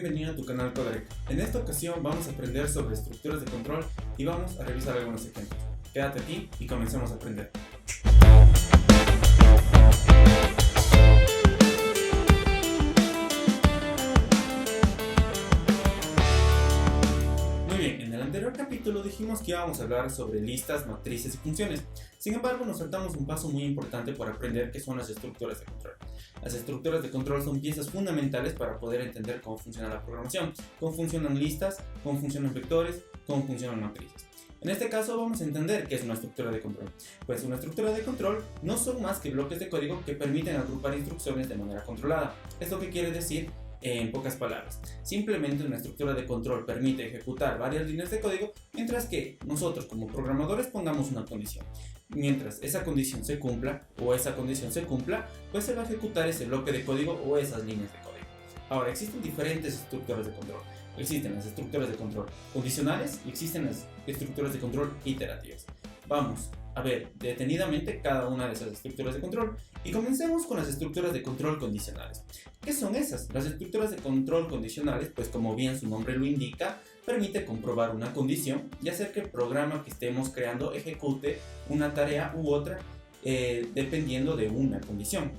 bienvenido a tu canal Codec. En esta ocasión vamos a aprender sobre estructuras de control y vamos a revisar algunos ejemplos. Quédate aquí y comencemos a aprender. Muy bien, en el anterior capítulo dijimos que íbamos a hablar sobre listas, matrices y funciones. Sin embargo, nos saltamos un paso muy importante para aprender qué son las estructuras de control. Las estructuras de control son piezas fundamentales para poder entender cómo funciona la programación, cómo funcionan listas, cómo funcionan vectores, cómo funcionan matrices. En este caso vamos a entender qué es una estructura de control. Pues una estructura de control no son más que bloques de código que permiten agrupar instrucciones de manera controlada. ¿Esto qué quiere decir? En pocas palabras, simplemente una estructura de control permite ejecutar varias líneas de código mientras que nosotros como programadores pongamos una condición. Mientras esa condición se cumpla pues se va a ejecutar ese bloque de código o esas líneas de código. Ahora, existen diferentes estructuras de control. Existen las estructuras de control condicionales y existen las estructuras de control iterativas. Vamos a ver detenidamente cada una de esas estructuras de control y comencemos con las estructuras de control condicionales. ¿Qué son esas? Las estructuras de control condicionales, pues como bien su nombre lo indica, permite comprobar una condición y hacer que el programa que estemos creando ejecute una tarea u otra dependiendo de una condición.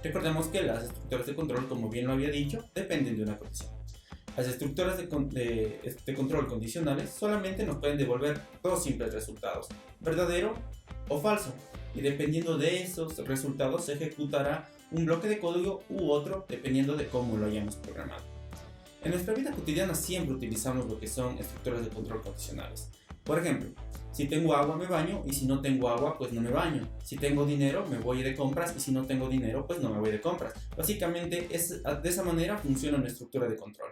Recordemos que las estructuras de control, como bien lo había dicho, dependen de una condición. Las estructuras de control condicionales solamente nos pueden devolver dos simples resultados, verdadero o falso, y dependiendo de esos resultados se ejecutará un bloque de código u otro dependiendo de cómo lo hayamos programado. En nuestra vida cotidiana siempre utilizamos lo que son estructuras de control condicionales. Por ejemplo, si tengo agua me baño y si no tengo agua pues no me baño. Si tengo dinero me voy de compras y si no tengo dinero pues no me voy de compras. Básicamente de esa manera funciona una estructura de control.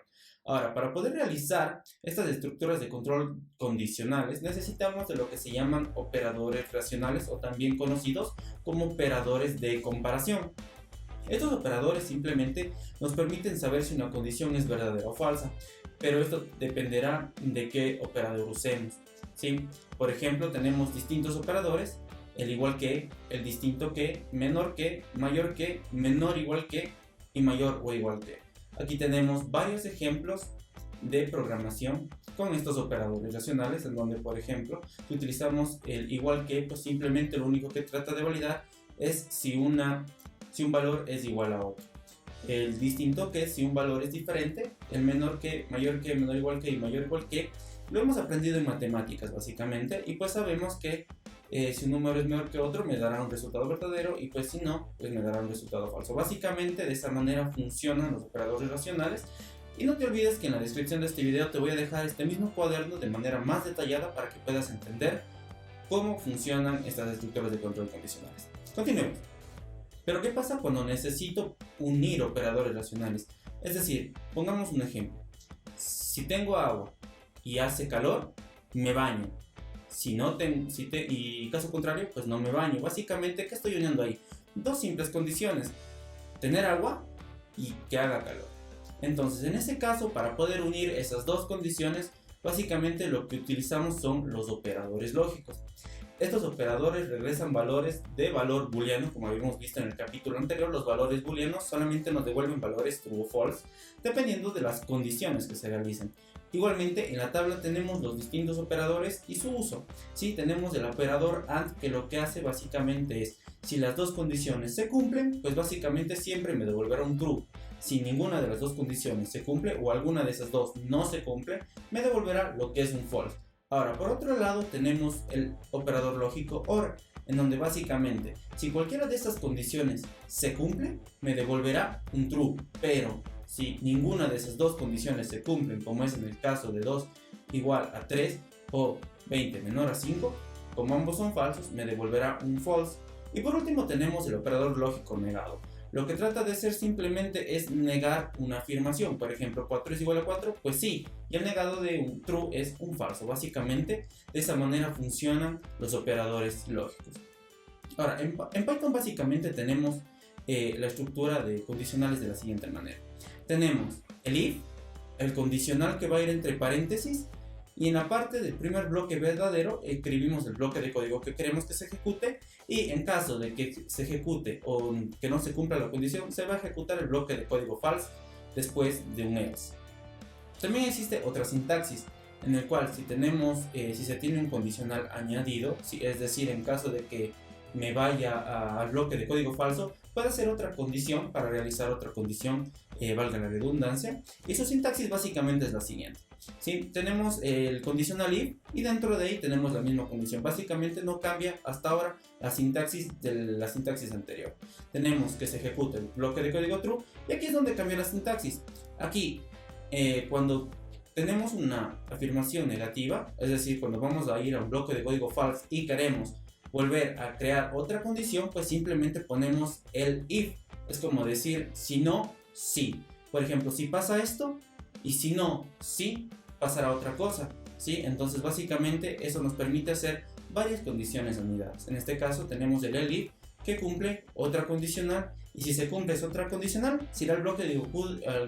Ahora, para poder realizar estas estructuras de control condicionales necesitamos de lo que se llaman operadores racionales o también conocidos como operadores de comparación. Estos operadores simplemente nos permiten saber si una condición es verdadera o falsa, pero esto dependerá de qué operador usemos, ¿sí? Por ejemplo, tenemos distintos operadores, el igual que, el distinto que, menor que, mayor que, menor igual que y mayor o igual que. Aquí tenemos varios ejemplos de programación con estos operadores racionales, en donde, por ejemplo, si utilizamos el igual que, pues simplemente lo único que trata de validar es si un valor es igual a otro. El distinto que, si un valor es diferente, el menor que, mayor que, menor igual que y mayor igual que, lo hemos aprendido en matemáticas básicamente, y pues sabemos que si un número es menor que otro me dará un resultado verdadero y pues si no, pues me dará un resultado falso. Básicamente de esa manera funcionan los operadores racionales. Y no te olvides que en la descripción de este video te voy a dejar este mismo cuaderno de manera más detallada para que puedas entender cómo funcionan estas estructuras de control condicionales. Continuemos. Pero ¿qué pasa cuando necesito unir operadores racionales? Es decir, pongamos un ejemplo. Si tengo agua y hace calor, me baño. Y caso contrario, pues no me baño. Básicamente, ¿qué estoy uniendo ahí? Dos simples condiciones: tener agua y que haga calor. Entonces, en ese caso, para poder unir esas dos condiciones, básicamente lo que utilizamos son los operadores lógicos. Estos operadores regresan valores de valor booleano, como habíamos visto en el capítulo anterior. Los valores booleanos solamente nos devuelven valores true o false, dependiendo de las condiciones que se realicen. Igualmente, en la tabla tenemos los distintos operadores y su uso. Sí, tenemos el operador AND, que lo que hace básicamente es, si las dos condiciones se cumplen, pues básicamente siempre me devolverá un true. Si ninguna de las dos condiciones se cumple o alguna de esas dos no se cumple, me devolverá lo que es un false. Ahora, por otro lado, tenemos el operador lógico OR, en donde básicamente, si cualquiera de estas condiciones se cumple, me devolverá un true, pero si ninguna de esas dos condiciones se cumplen, como es en el caso de 2 igual a 3 o 20 menor a 5, como ambos son falsos, me devolverá un false. Y por último tenemos el operador lógico negado. Lo que trata de hacer simplemente es negar una afirmación. Por ejemplo, 4 es igual a 4, pues sí, y el negado de un true es un falso. Básicamente, de esa manera funcionan los operadores lógicos. Ahora, en Python básicamente tenemos la estructura de condicionales de la siguiente manera. Tenemos el if, el condicional que va a ir entre paréntesis, y en la parte del primer bloque verdadero escribimos el bloque de código que queremos que se ejecute, y en caso de que se ejecute o que no se cumpla la condición, se va a ejecutar el bloque de código false después de un else. También existe otra sintaxis, en el cual si se tiene un condicional añadido, es decir, en caso de que me vaya al bloque de código falso, puede hacer otra condición para realizar otra condición, valga la redundancia, y su sintaxis básicamente es la siguiente. ¿Sí? Tenemos el conditional if y dentro de ahí tenemos la misma condición. Básicamente no cambia hasta ahora la sintaxis de la sintaxis anterior. Tenemos que se ejecuta el bloque de código true y aquí es donde cambia la sintaxis. Aquí, cuando tenemos una afirmación negativa, es decir, cuando vamos a ir a un bloque de código false y queremos volver a crear otra condición, pues simplemente ponemos el if. Es como decir, si no, sí. Por ejemplo, si pasa esto, y si no, sí, pasará otra cosa, ¿sí? Entonces básicamente eso nos permite hacer varias condiciones anidadas. En este caso tenemos el if que cumple otra condicional, y si se cumple esa otra condicional, será el bloque de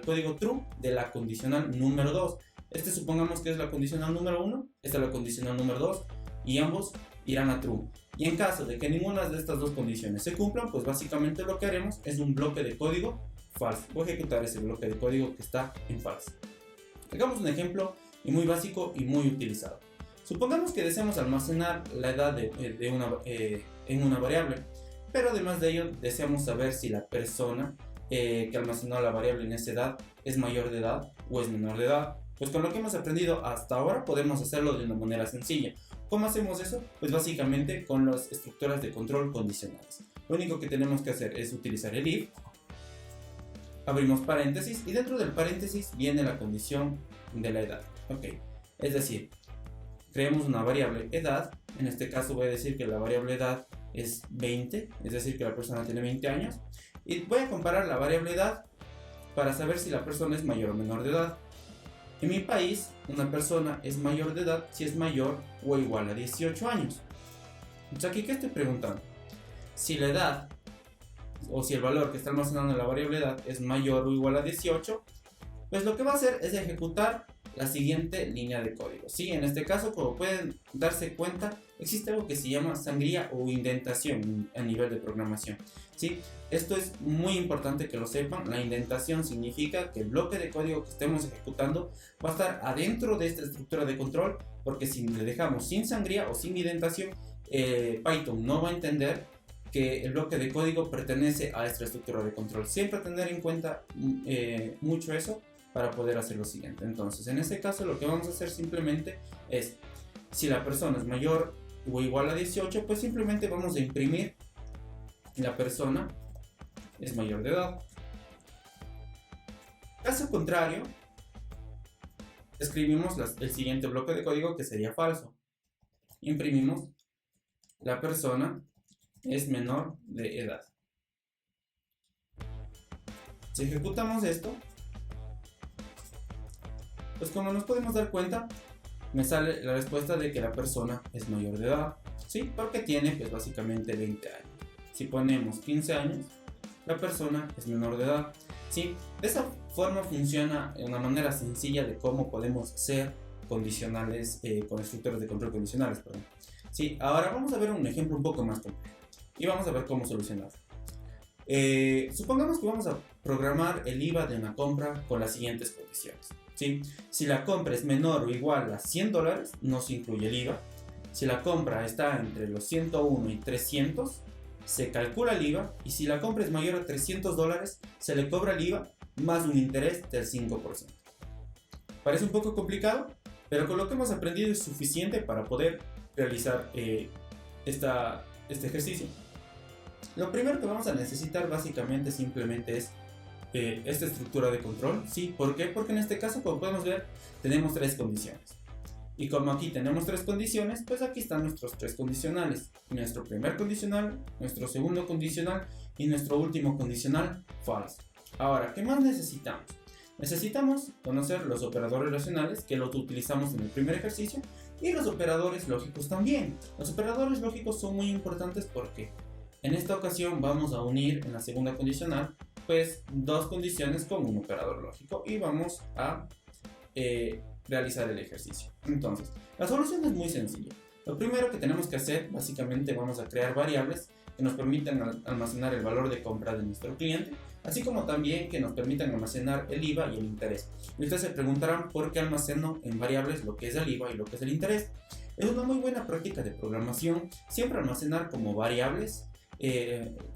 código true de la condicional número 2. Este supongamos que es la condicional número 1, esta es la condicional número 2, y ambos irán a true. Y en caso de que ninguna de estas dos condiciones se cumplan, pues básicamente lo que haremos es un bloque de código false. Voy a ejecutar ese bloque de código que está en false. Hagamos un ejemplo muy básico y muy utilizado. Supongamos que deseamos almacenar la edad en una variable, pero además de ello deseamos saber si la persona que almacenó la variable en esa edad es mayor de edad o es menor de edad. Pues con lo que hemos aprendido hasta ahora podemos hacerlo de una manera sencilla. ¿Cómo hacemos eso? Pues básicamente con las estructuras de control condicionales. Lo único que tenemos que hacer es utilizar el if, abrimos paréntesis y dentro del paréntesis viene la condición de la edad. Ok, es decir, creamos una variable edad. En este caso voy a decir que la variable edad es 20, es decir que la persona tiene 20 años. Y voy a comparar la variable edad para saber si la persona es mayor o menor de edad. En mi país, una persona es mayor de edad si es mayor o igual a 18 años. Entonces aquí, ¿qué estoy preguntando? Si la edad o si el valor que está almacenando la variable edad es mayor o igual a 18, pues lo que va a hacer es ejecutar la siguiente línea de código. Sí, en este caso, como pueden darse cuenta, existe algo que se llama sangría o indentación a nivel de programación. ¿Sí? Esto es muy importante que lo sepan. La indentación significa que el bloque de código que estemos ejecutando va a estar adentro de esta estructura de control, porque si le dejamos sin sangría o sin indentación, Python no va a entender que el bloque de código pertenece a esta estructura de control. Siempre tener en cuenta mucho eso para poder hacer lo siguiente. Entonces, en este caso lo que vamos a hacer simplemente es, si la persona es mayor o igual a 18, pues simplemente vamos a imprimir la persona es mayor de edad. Caso contrario, escribimos el siguiente bloque de código que sería falso. Imprimimos la persona es menor de edad. Si ejecutamos esto, pues como nos podemos dar cuenta, me sale la respuesta de que la persona es mayor de edad, ¿sí? Porque tiene pues básicamente 20 años. Si ponemos 15 años, la persona es menor de edad, ¿sí? De esa forma funciona una manera sencilla de cómo podemos hacer condicionales, con estructuras de control condicionales, perdón. ¿Sí? Ahora vamos a ver un ejemplo un poco más complejo y vamos a ver cómo solucionarlo. Supongamos que vamos a programar el IVA de una compra con las siguientes condiciones. ¿Sí? Si la compra es menor o igual a $100, no se incluye el IVA. Si la compra está entre los 101 y 300, se calcula el IVA. Y si la compra es mayor a $300, se le cobra el IVA más un interés del 5%. Parece un poco complicado, pero con lo que hemos aprendido es suficiente para poder realizar este ejercicio. Lo primero que vamos a necesitar básicamente simplemente es esta estructura de control. ¿Sí? ¿Por qué? Porque en este caso, como podemos ver, tenemos tres condiciones. Y como aquí tenemos tres condiciones, pues aquí están nuestros tres condicionales. Nuestro primer condicional, nuestro segundo condicional y nuestro último condicional false. Ahora, ¿qué más necesitamos? Necesitamos conocer los operadores relacionales, que los utilizamos en el primer ejercicio, y los operadores lógicos también. Los operadores lógicos son muy importantes porque en esta ocasión vamos a unir en la segunda condicional pues dos condiciones con un operador lógico y vamos a realizar el ejercicio. Entonces, la solución es muy sencilla. Lo primero que tenemos que hacer, básicamente vamos a crear variables que nos permitan almacenar el valor de compra de nuestro cliente, así como también que nos permitan almacenar el IVA y el interés. Y ustedes se preguntarán por qué almaceno en variables lo que es el IVA y lo que es el interés. Es una muy buena práctica de programación siempre almacenar como variables,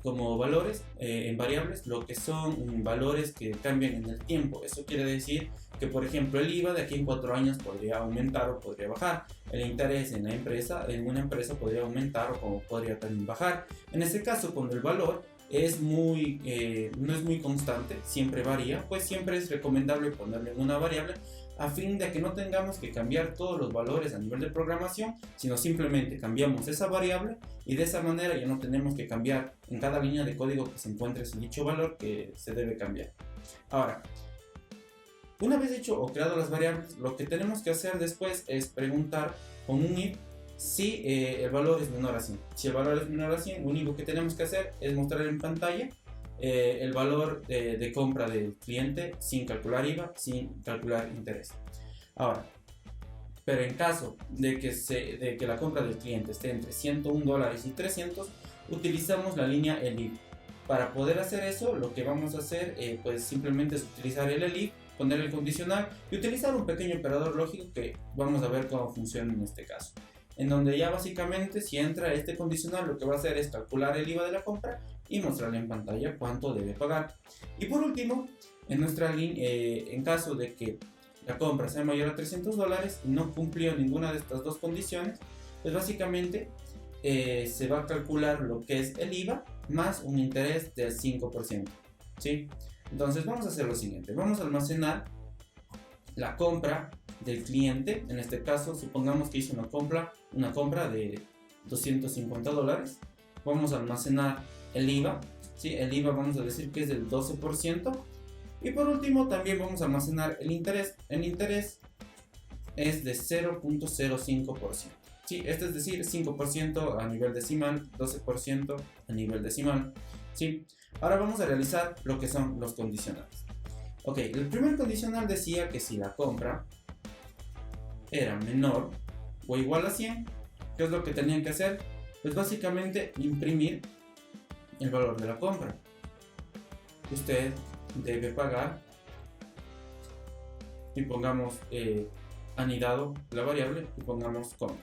como valores en variables, lo que son valores que cambian en el tiempo. Eso quiere decir que, por ejemplo, el IVA de aquí en 4 años podría aumentar o podría bajar. El interés en una empresa podría aumentar o podría también bajar. En este caso, cuando el valor no es muy constante, siempre varía, pues siempre es recomendable ponerle en una variable a fin de que no tengamos que cambiar todos los valores a nivel de programación, sino simplemente cambiamos esa variable y de esa manera ya no tenemos que cambiar en cada línea de código que se encuentre ese dicho valor que se debe cambiar. Ahora, una vez hecho o creado las variables, lo que tenemos que hacer después es preguntar con un if si el valor es menor a 100. Si el valor es menor a 100, lo único que tenemos que hacer es mostrar en pantalla el valor de compra del cliente sin calcular IVA, sin calcular interés. Ahora, pero en caso de que la compra del cliente esté entre $101 y 300, utilizamos la línea elif. Para poder hacer eso, lo que vamos a hacer pues simplemente es utilizar el elif, poner el condicional y utilizar un pequeño operador lógico que vamos a ver cómo funciona en este caso, en donde ya básicamente si entra este condicional lo que va a hacer es calcular el IVA de la compra y mostrarle en pantalla cuánto debe pagar. Y por último, en nuestra línea, en caso de que la compra sea mayor a $300 y no cumplió ninguna de estas dos condiciones, pues básicamente se va a calcular lo que es el IVA más un interés del 5%, ¿sí? Entonces vamos a hacer lo siguiente, vamos a almacenar la compra del cliente. En este caso supongamos que hizo una compra de $250. Vamos a almacenar el IVA, ¿sí? El IVA vamos a decir que es del 12%. Y por último también vamos a almacenar el interés. El interés es de 0.05%, ¿sí? Esto es decir 5% a nivel decimal, 12% a nivel decimal, ¿sí? Ahora vamos a realizar lo que son los condicionales. Ok, el primer condicional decía que si la compra era menor o igual a 100, ¿qué es lo que tenían que hacer? Pues básicamente imprimir el valor de la compra. Usted debe pagar y pongamos anidado la variable y pongamos coma.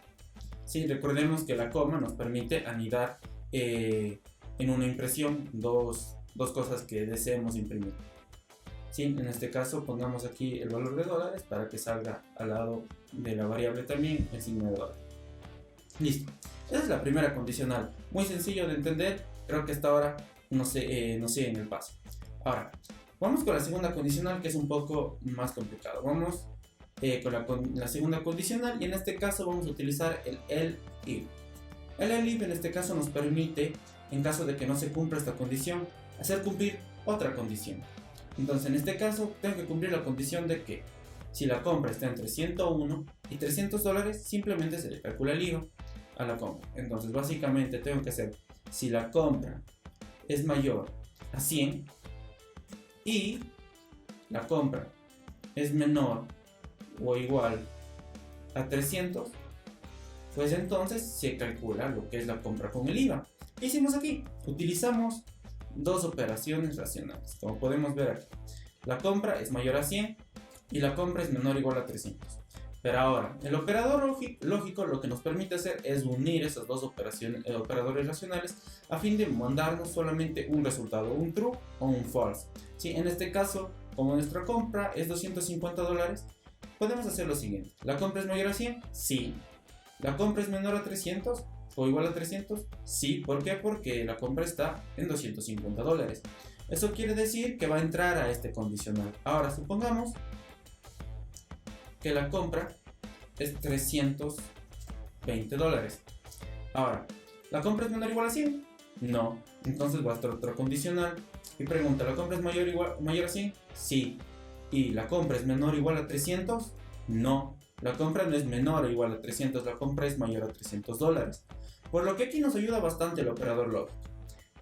Sí, recordemos que la coma nos permite anidar en una impresión dos cosas que deseemos imprimir. Sí, en este caso pongamos aquí el valor de dólares para que salga al lado de la variable también el signo de dólar. Listo. Esa es la primera condicional. Muy sencillo de entender. Creo que hasta ahora no siguen el paso. Ahora, vamos con la segunda condicional, que es un poco más complicado. Vamos con la segunda condicional y en este caso vamos a utilizar el elif. El elif en este caso nos permite, en caso de que no se cumpla esta condición, hacer cumplir otra condición. Entonces en este caso tengo que cumplir la condición de que si la compra está entre 101 y $300, simplemente se le calcula el IVA a la compra. Entonces básicamente tengo que hacer, si la compra es mayor a 100 y la compra es menor o igual a 300, pues entonces se calcula lo que es la compra con el IVA. ¿Qué hicimos aquí? Utilizamos dos operaciones racionales, como podemos ver aquí. La compra es mayor a 100 y la compra es menor o igual a 300. Pero ahora, el operador lógico lo que nos permite hacer es unir esas dos operadores racionales a fin de mandarnos solamente un resultado, un true o un false. ¿Sí? En este caso, como nuestra compra es $250, podemos hacer lo siguiente. ¿La compra es mayor a 100? Sí. ¿La compra es menor a 300 o igual a 300? Sí. ¿Por qué? Porque la compra está en $250. Eso quiere decir que va a entrar a este condicional. Ahora, supongamos que la compra es $320. Ahora, ¿la compra es menor o igual a 100? No. Entonces va a estar otro condicional y pregunta, ¿la compra es mayor a 100? Sí. ¿Y la compra es menor o igual a 300? No. La compra no es menor o igual a 300, la compra es mayor a $300. Por lo que aquí nos ayuda bastante el operador lógico.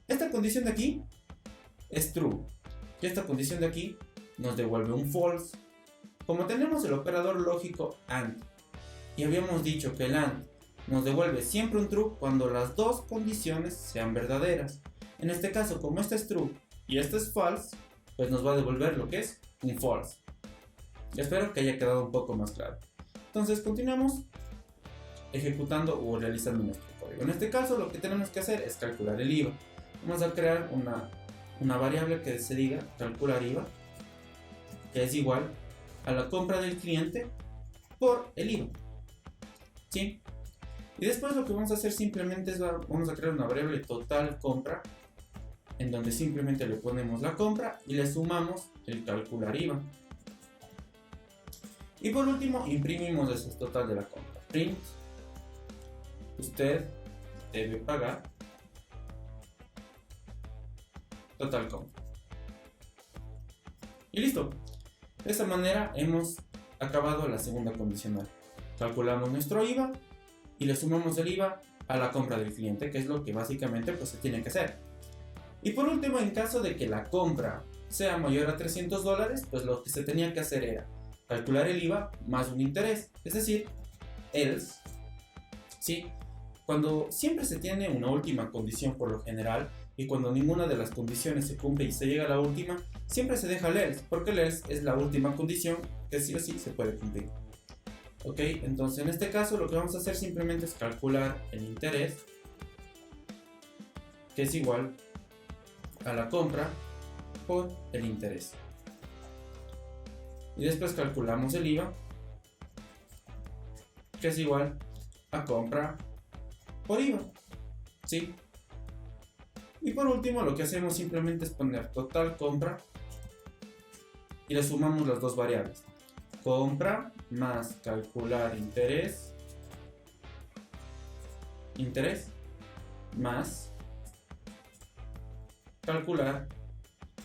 Esta condición de aquí es true y esta condición de aquí nos devuelve un false. Como tenemos el operador lógico AND y habíamos dicho que el AND nos devuelve siempre un true cuando las dos condiciones sean verdaderas. En este caso, como este es true y este es false, pues nos va a devolver lo que es un false. Espero que haya quedado un poco más claro. Entonces continuamos ejecutando o realizando nuestro código. En este caso lo que tenemos que hacer es calcular el IVA. Vamos a crear una variable que se diga calcular IVA, que es igual a la compra del cliente por el IVA. ¿Sí? Y después lo que vamos a hacer simplemente es vamos a crear una variable total compra, en donde simplemente le ponemos la compra y le sumamos el calcular IVA. Y por último imprimimos el total de la compra. Print, usted debe pagar total compra. Y listo. De esta manera hemos acabado la segunda condicional. Calculamos nuestro IVA y le sumamos el IVA a la compra del cliente, que es lo que básicamente pues, se tiene que hacer. Y por último, en caso de que la compra sea mayor a $300, pues lo que se tenía que hacer era calcular el IVA más un interés, es decir, else. ¿Sí? Cuando siempre se tiene una última condición por lo general, y cuando ninguna de las condiciones se cumple y se llega a la última, siempre se deja el else, porque el else es la última condición que sí o sí se puede cumplir. Ok, entonces en este caso lo que vamos a hacer simplemente es calcular el interés, que es igual a la compra por el interés. Y después calculamos el IVA, que es igual a compra por IVA. ¿Sí? Y por último lo que hacemos simplemente es poner total compra y le sumamos las dos variables. Compra más calcular interés más calcular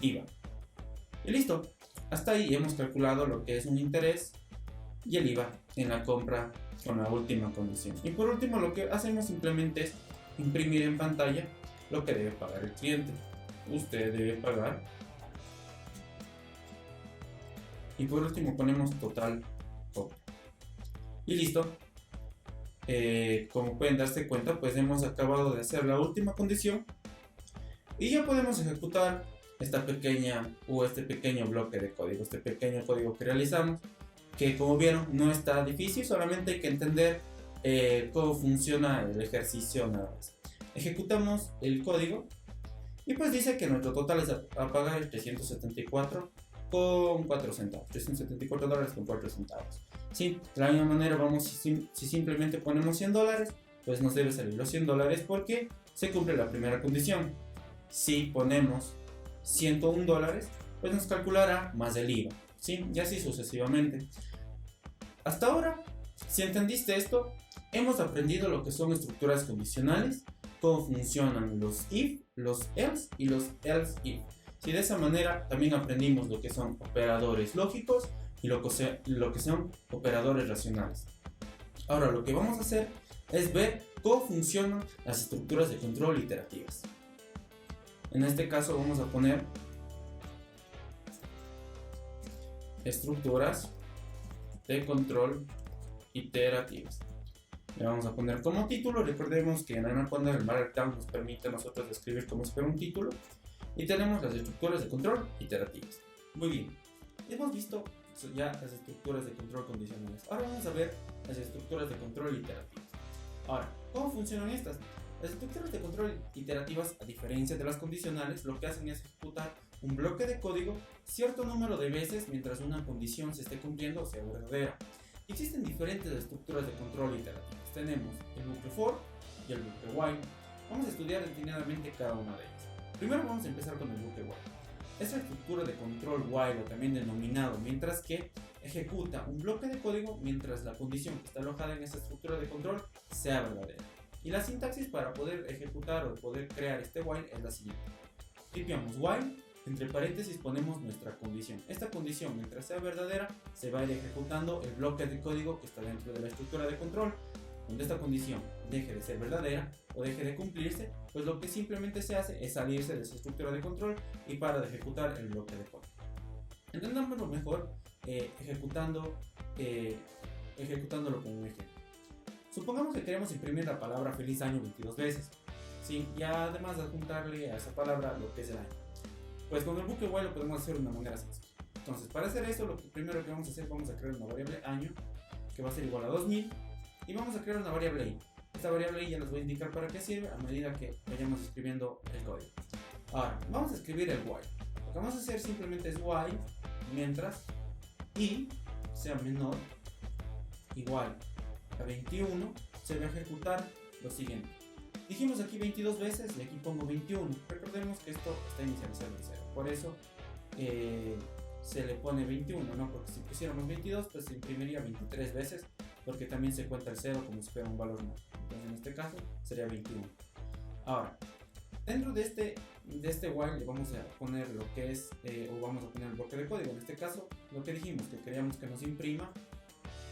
IVA. Y listo. Hasta ahí hemos calculado lo que es un interés y el IVA en la compra con la última condición. Y por último lo que hacemos simplemente es imprimir en pantalla lo que debe pagar el cliente. Usted debe pagar. Y por último ponemos total compra. Y listo. Como pueden darse cuenta, pues hemos acabado de hacer la última condición. Y ya podemos ejecutar esta pequeña o este pequeño bloque de código, este pequeño código que realizamos, que como vieron no está difícil, solamente hay que entender cómo funciona el ejercicio nada más. Ejecutamos el código y pues dice que nuestro total es a pagar el 374 con 4 centavos, $374 con 4 centavos. Sí, de la misma manera vamos, si simplemente ponemos $100, pues nos debe salir los $100 porque se cumple la primera condición. Si ponemos $101, pues nos calculará más el IVA, ¿sí? Y así sucesivamente. Hasta ahora, si entendiste esto, hemos aprendido lo que son estructuras condicionales, cómo funcionan los if, los else y los else if. Si de esa manera también aprendimos lo que son operadores lógicos y lo que son operadores racionales. Ahora lo que vamos a hacer es ver cómo funcionan las estructuras de control iterativas. En este caso vamos a poner estructuras de control iterativas. Le vamos a poner como título, recordemos que en Anaconda el Markdown nos permite a nosotros escribir como si fuera un título. Y tenemos las estructuras de control iterativas. Muy bien, hemos visto ya las estructuras de control condicionales. Ahora vamos a ver las estructuras de control iterativas. Ahora, ¿cómo funcionan estas? Las estructuras de control iterativas, a diferencia de las condicionales, lo que hacen es ejecutar un bloque de código cierto número de veces mientras una condición se esté cumpliendo o sea verdadera. Existen diferentes estructuras de control iterativas. Tenemos el bucle for y el bucle while. Vamos a estudiar detenidamente cada una de ellas. Primero vamos a empezar con el bucle while. Esta estructura de control while, o también denominado mientras que, ejecuta un bloque de código mientras la condición que está alojada en esta estructura de control sea verdadera. Y la sintaxis para poder ejecutar o poder crear este while es la siguiente. Tipeamos while, entre paréntesis ponemos nuestra condición. Esta condición, mientras sea verdadera, se va a ir ejecutando el bloque de código que está dentro de la estructura de control. Cuando esta condición deje de ser verdadera o deje de cumplirse, pues lo que simplemente se hace es salirse de esa estructura de control y para de ejecutar el bloque de código. Entendámoslo mejor ejecutándolo con un ejemplo. Supongamos que queremos imprimir la palabra feliz año 22 veces, ¿sí? Y además de adjuntarle a esa palabra lo que es el año. Pues con el bucle while lo podemos hacer de una manera sencilla. Entonces, para hacer eso, lo primero que vamos a hacer, vamos a crear una variable año que va a ser igual a 2000 y vamos a crear una variable i. Esta variable i ya les voy a indicar para qué sirve a medida que vayamos escribiendo el código. Ahora, vamos a escribir el while. Lo que vamos a hacer simplemente es while mientras i sea menor igual a 21, se va a ejecutar lo siguiente. Dijimos aquí 22 veces y aquí pongo 21. Recordemos que esto está inicializado en 0. Por eso se le pone 21, ¿no? Porque si pusiéramos 22, pues se imprimiría 23 veces, porque también se cuenta el 0 como si fuera un valor no. Entonces en este caso sería 21. Ahora, dentro de este while le vamos a poner lo que es, o vamos a poner el bloque de código. En este caso, lo que dijimos, que queríamos que nos imprima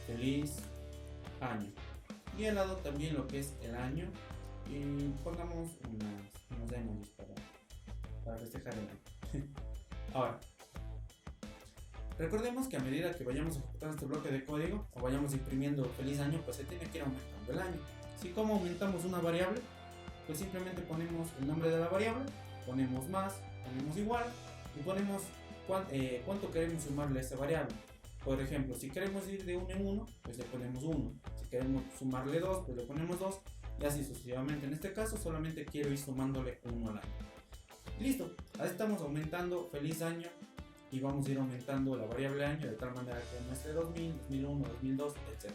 feliz año. Y al lado también lo que es el año. Y pongamos unos emojis para festejar el año. Ahora, recordemos que a medida que vayamos ejecutando este bloque de código o vayamos imprimiendo feliz año, pues se tiene que ir aumentando el año. Si como aumentamos una variable, pues simplemente ponemos el nombre de la variable, ponemos más, ponemos igual y ponemos cuánto queremos sumarle a esa variable. Por ejemplo, si queremos ir de 1 en 1, pues le ponemos 1. Si queremos sumarle 2, pues le ponemos 2 y así sucesivamente. En este caso solamente quiero ir sumándole 1 al año. Listo, ahí estamos aumentando feliz año y vamos a ir aumentando la variable año de tal manera que muestre 2000, 2001, 2002, etc.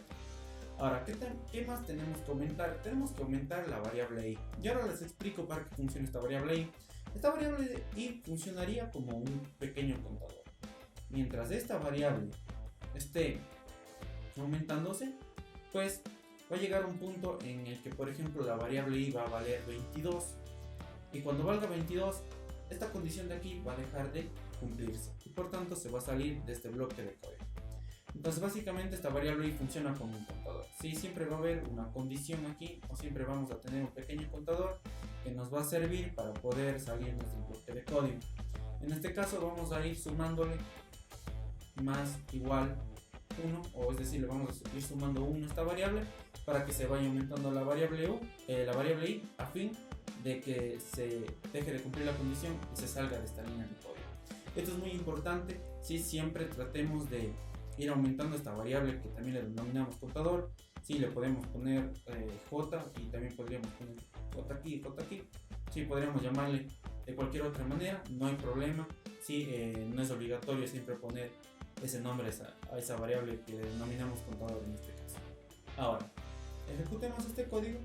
Ahora, ¿qué más tenemos que aumentar? Tenemos que aumentar la variable i. Y ahora les explico para qué funciona esta variable i. Esta variable i funcionaría como un pequeño contador. Mientras esta variable esté aumentándose, pues va a llegar a un punto en el que, por ejemplo, la variable i va a valer 22. Y cuando valga 22, esta condición de aquí va a dejar de cumplirse. Y por tanto se va a salir de este bloque de código. Entonces básicamente esta variable i funciona como un contador. Sí, siempre va a haber una condición aquí, o siempre vamos a tener un pequeño contador que nos va a servir para poder salirnos del bloque de código. En este caso vamos a ir sumándole más igual 1, o es decir, le vamos a ir sumando 1 a esta variable para que se vaya aumentando la variable i a fin de que se deje de cumplir la condición y se salga de esta línea de código. Esto es muy importante, si siempre tratemos de ir aumentando esta variable que también le denominamos contador. Si le podemos poner j y también podríamos poner j aquí y j aquí. Si podríamos llamarle de cualquier otra manera, no hay problema. Si no es obligatorio siempre poner ese nombre a esa variable que denominamos contador en este caso. Ahora, ejecutemos este código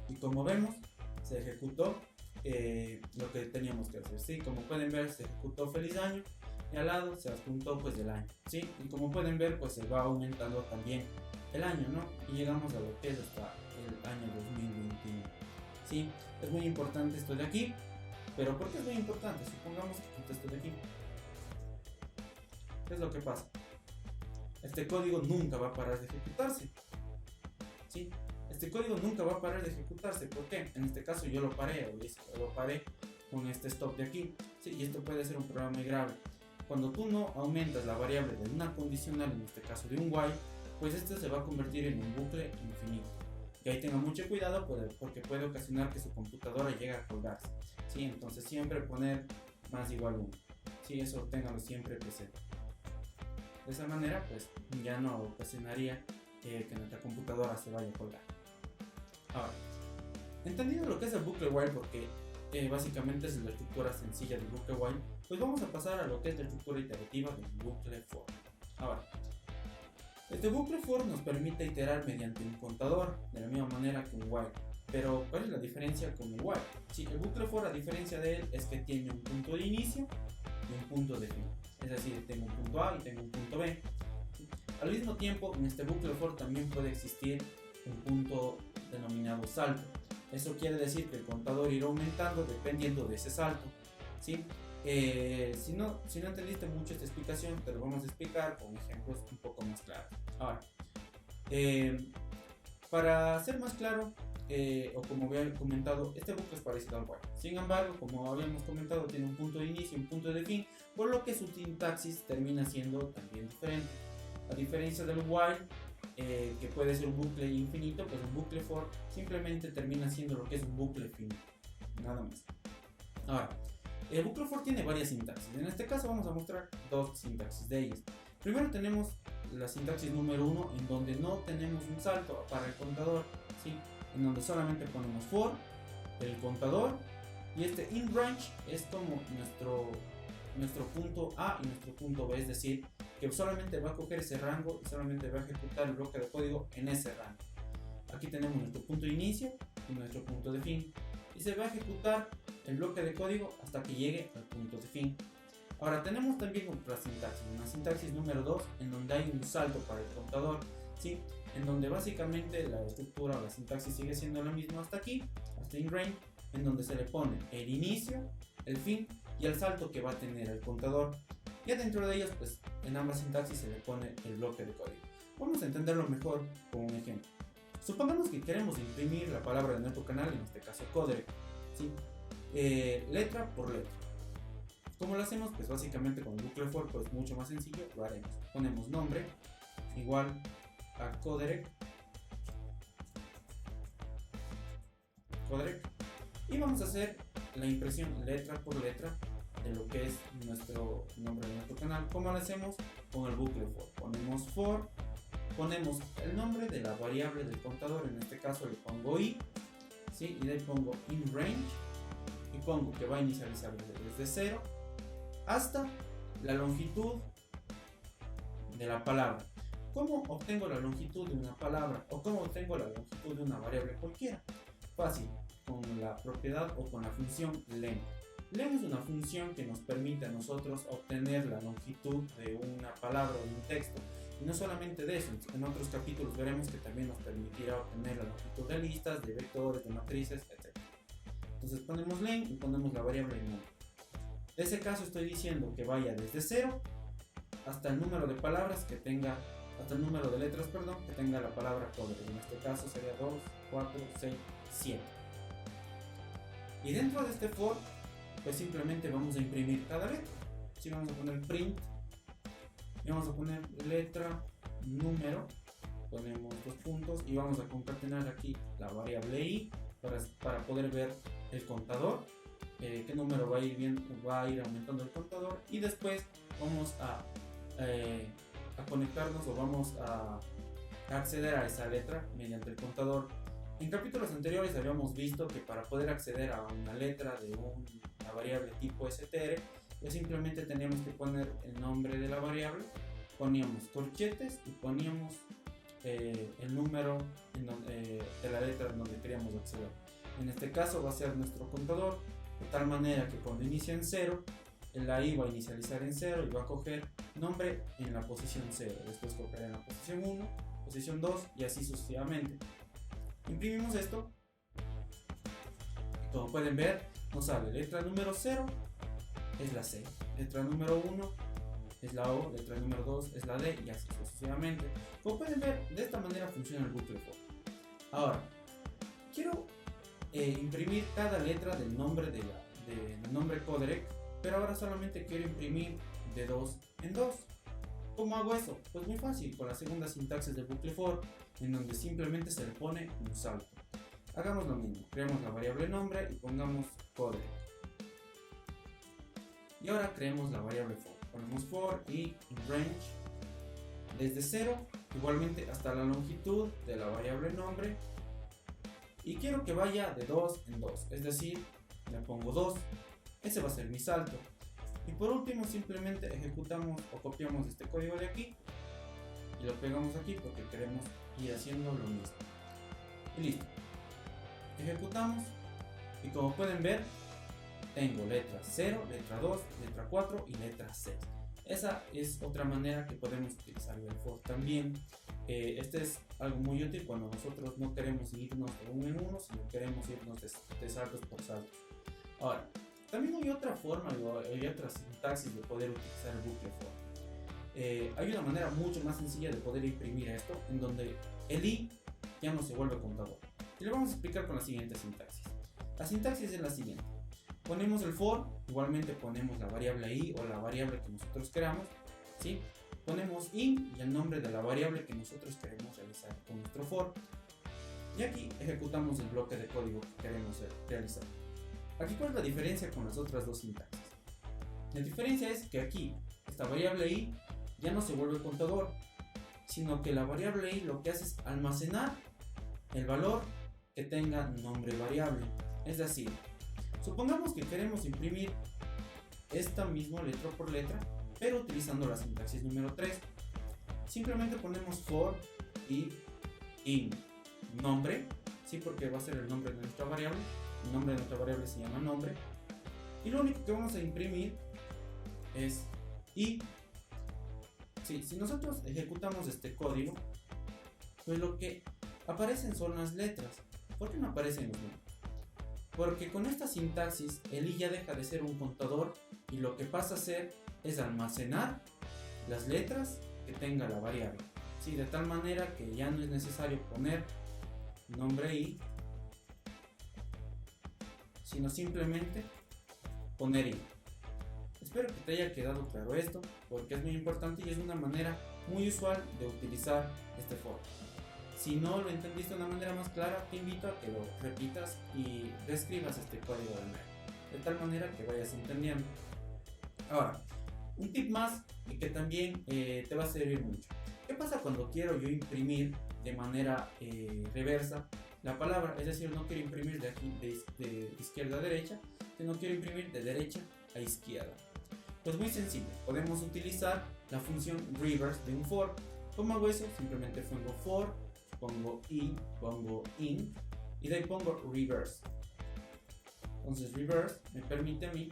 y como vemos se ejecutó lo que teníamos que hacer. ¿Sí? Como pueden ver, se ejecutó feliz año y al lado se adjuntó pues el año, ¿sí? Y como pueden ver, pues se va aumentando también el año, ¿no? Y llegamos a lo que es hasta el año 2021. ¿Sí? Es muy importante esto de aquí. Pero ¿por qué es muy importante? Supongamos que quito esto de aquí. ¿Qué es lo que pasa? Este código nunca va a parar de ejecutarse. ¿Sí? Este código nunca va a parar de ejecutarse. ¿Por qué? En este caso yo lo paré con este stop de aquí. ¿Sí? Y esto puede ser un problema muy grave. Cuando tú no aumentas la variable de una condicional, en este caso de un while, pues este se va a convertir en un bucle infinito. Y ahí tenga mucho cuidado porque puede ocasionar que su computadora llegue a colgarse. ¿Sí? Entonces siempre poner más igual 1. ¿Sí? Eso ténganlo siempre presente. De esa manera pues ya no ocasionaría que nuestra computadora se vaya a colgar. Ahora, entendido lo que es el bucle while, porque básicamente es la estructura sencilla del bucle while, pues vamos a pasar a lo que es la estructura iterativa del bucle for. Ahora, este bucle for nos permite iterar mediante un contador, de la misma manera que un while. Pero, ¿cuál es la diferencia con el while? Sí, el bucle for, a diferencia de él, es que tiene un punto de inicio y un punto de fin. Es decir, tengo un punto A y tengo un punto B. Al mismo tiempo, en este bucle for también puede existir un punto denominado salto. Eso quiere decir que el contador irá aumentando dependiendo de ese salto. ¿Sí? Si no entendiste mucho esta explicación, te lo vamos a explicar con ejemplos un poco más claros. Ahora, para ser más claro, o como había comentado, este bucle es parecido al while. Sin embargo, como habíamos comentado, tiene un punto de inicio y un punto de fin, por lo que su sintaxis termina siendo también diferente. A diferencia del while, que puede ser un bucle infinito, pues un bucle for simplemente termina siendo lo que es un bucle finito, nada más. Ahora, el bucle for tiene varias sintaxis. En este caso vamos a mostrar dos sintaxis de ellas. Primero tenemos la sintaxis número 1, en donde no tenemos un salto para el contador, ¿sí? En donde solamente ponemos for, el contador, y este inRange es como nuestro punto A y nuestro punto B, es decir, que solamente va a coger ese rango y solamente va a ejecutar el bloque de código en ese rango. Aquí tenemos nuestro punto de inicio y nuestro punto de fin, y se va a ejecutar el bloque de código hasta que llegue al punto de fin. Ahora tenemos también otra sintaxis, una sintaxis número 2, en donde hay un salto para el contador, ¿sí? En donde básicamente la estructura o la sintaxis sigue siendo la misma hasta aquí, hasta inRange, en donde se le pone el inicio, el fin y el salto que va a tener el contador. Ya dentro de ellos, pues en ambas sintaxis se le pone el bloque de código. Vamos a entenderlo mejor con un ejemplo. Supongamos que queremos imprimir la palabra de nuestro canal, en este caso coderec, ¿sí? Letra por letra. ¿Cómo lo hacemos? Pues básicamente con el bucle for, pues mucho más sencillo, lo haremos. Ponemos nombre igual a coderec, y vamos a hacer la impresión letra por letra de lo que es nuestro nombre de nuestro canal. ¿Cómo lo hacemos? Con el bucle for. Ponemos for, ponemos el nombre de la variable del contador, en este caso le pongo i, ¿sí? Y le pongo inRange y pongo que va a inicializar desde 0 hasta la longitud de la palabra. ¿Cómo obtengo la longitud de una palabra o cómo obtengo la longitud de una variable cualquiera? Fácil, con la propiedad o con la función len. Len es una función que nos permite a nosotros obtener la longitud de una palabra o de un texto. Y no solamente de eso, en otros capítulos veremos que también nos permitirá obtener la longitud de listas, de vectores, de matrices, etc. Entonces ponemos len y ponemos la variable nombre. En ese caso estoy diciendo que vaya desde 0 hasta el número de palabras que tenga, hasta el número de letras, perdón, que tenga la palabra coderec. En este caso sería 2, 4, 6, 7. Y dentro de este for, pues simplemente vamos a imprimir cada letra. Si vamos a poner print, y vamos a poner letra, número, ponemos dos puntos y vamos a concatenar aquí la variable i para poder ver el contador, qué número va a ir aumentando el contador, y después vamos a conectarnos o vamos a acceder a esa letra mediante el contador. En capítulos anteriores habíamos visto que para poder acceder a una letra de una variable tipo str, pues simplemente teníamos que poner el nombre de la variable, poníamos corchetes y poníamos el número de la letra en donde queríamos acceder. En este caso va a ser nuestro contador, de tal manera que cuando inicia en 0, la i va a inicializar en 0 y va a coger nombre en la posición 0, después cogerá en la posición 1, posición 2 y así sucesivamente. Imprimimos esto y como pueden ver nos sale letra número 0 es la C, letra número 1 es la O, letra número 2 es la D y así sucesivamente. Como pueden ver, de esta manera funciona el bucle for. Ahora, quiero imprimir cada letra del nombre del nombre coderec, pero ahora solamente quiero imprimir de 2 en 2. ¿Cómo hago eso? Pues muy fácil, con la segunda sintaxis del bucle for, en donde simplemente se le pone un salto. Hagamos lo mismo, creemos la variable nombre y pongamos coderec. Y ahora creemos la variable for, ponemos for y inRange desde 0, igualmente hasta la longitud de la variable nombre, y quiero que vaya de 2 en 2, es decir, le pongo 2, ese va a ser mi salto. Y por último simplemente ejecutamos o copiamos este código de aquí y lo pegamos aquí porque queremos ir haciendo lo mismo. Y listo. Ejecutamos y como pueden ver tengo letra 0, letra 2, letra 4 y letra 6. Esa es otra manera que podemos utilizar el for también. Este es algo muy útil cuando nosotros no queremos irnos de uno en uno, sino queremos irnos de saltos por saltos. Ahora, también hay otra forma, hay otra sintaxis de poder utilizar el bucle for. Hay una manera mucho más sencilla de poder imprimir esto, en donde el i ya no se vuelve contador. Y lo vamos a explicar con la siguiente sintaxis. La sintaxis es la siguiente. Ponemos el for, igualmente ponemos la variable i o la variable que nosotros queramos, ¿sí? ponemos int y el nombre de la variable que nosotros queremos realizar con nuestro for. Y aquí ejecutamos el bloque de código que queremos realizar. Aquí, ¿cuál es la diferencia con las otras dos sintaxis? La diferencia es que aquí esta variable i ya no se vuelve contador, sino que la variable i lo que hace es almacenar el valor que tenga nombre variable. Es decir, supongamos que queremos imprimir esta misma letra por letra, pero utilizando la sintaxis número 3. Simplemente ponemos for y int nombre, sí, porque va a ser el nombre de nuestra variable. El nombre de nuestra variable se llama nombre, y lo único que vamos a imprimir es i. Sí, si nosotros ejecutamos este código, pues lo que aparecen son las letras. ¿Por qué no aparecen los números? Porque con esta sintaxis el i ya deja de ser un contador y lo que pasa a ser es almacenar las letras que tenga la variable. Sí, de tal manera que ya no es necesario poner nombre i, sino simplemente poner i. Espero que te haya quedado claro esto, porque es muy importante y es una manera muy usual de utilizar este for. Si no lo entendiste de una manera más clara, te invito a que lo repitas y reescribas este código de nuevo, de tal manera que vayas entendiendo. Ahora, un tip más y que también te va a servir mucho. ¿Qué pasa cuando quiero yo imprimir de manera reversa la palabra? Es decir, no quiero imprimir de aquí de izquierda a derecha, sino quiero imprimir de derecha a izquierda. Pues muy sencillo, podemos utilizar la función reverse de un for. ¿Cómo hago eso? Simplemente pongo for, pongo i, pongo int y de ahí pongo reverse. Entonces reverse me permite a mí,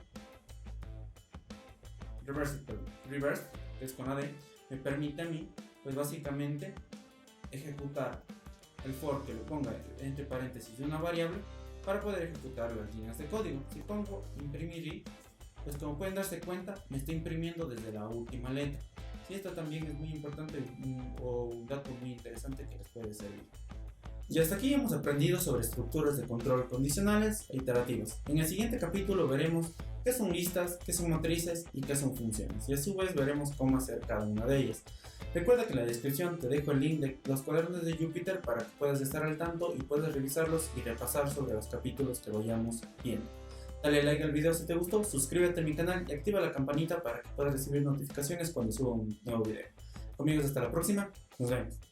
reverse, que es con AD, me permite a mí, pues básicamente ejecutar el for que lo ponga entre paréntesis de una variable para poder ejecutar las líneas de código. Si pongo imprimir i, pues como pueden darse cuenta, me está imprimiendo desde la última letra. Sí, esto también es muy importante o un dato muy interesante que les puede servir. Y hasta aquí hemos aprendido sobre estructuras de control condicionales e iterativas. En el siguiente capítulo veremos qué son listas, qué son matrices y qué son funciones. Y a su vez veremos cómo hacer cada una de ellas. Recuerda que en la descripción te dejo el link de los cuadernos de Jupyter para que puedas estar al tanto y puedas revisarlos y repasar sobre los capítulos que vayamos viendo. Dale like al video si te gustó, suscríbete a mi canal y activa la campanita para que puedas recibir notificaciones cuando suba un nuevo video. Conmigo hasta la próxima, nos vemos.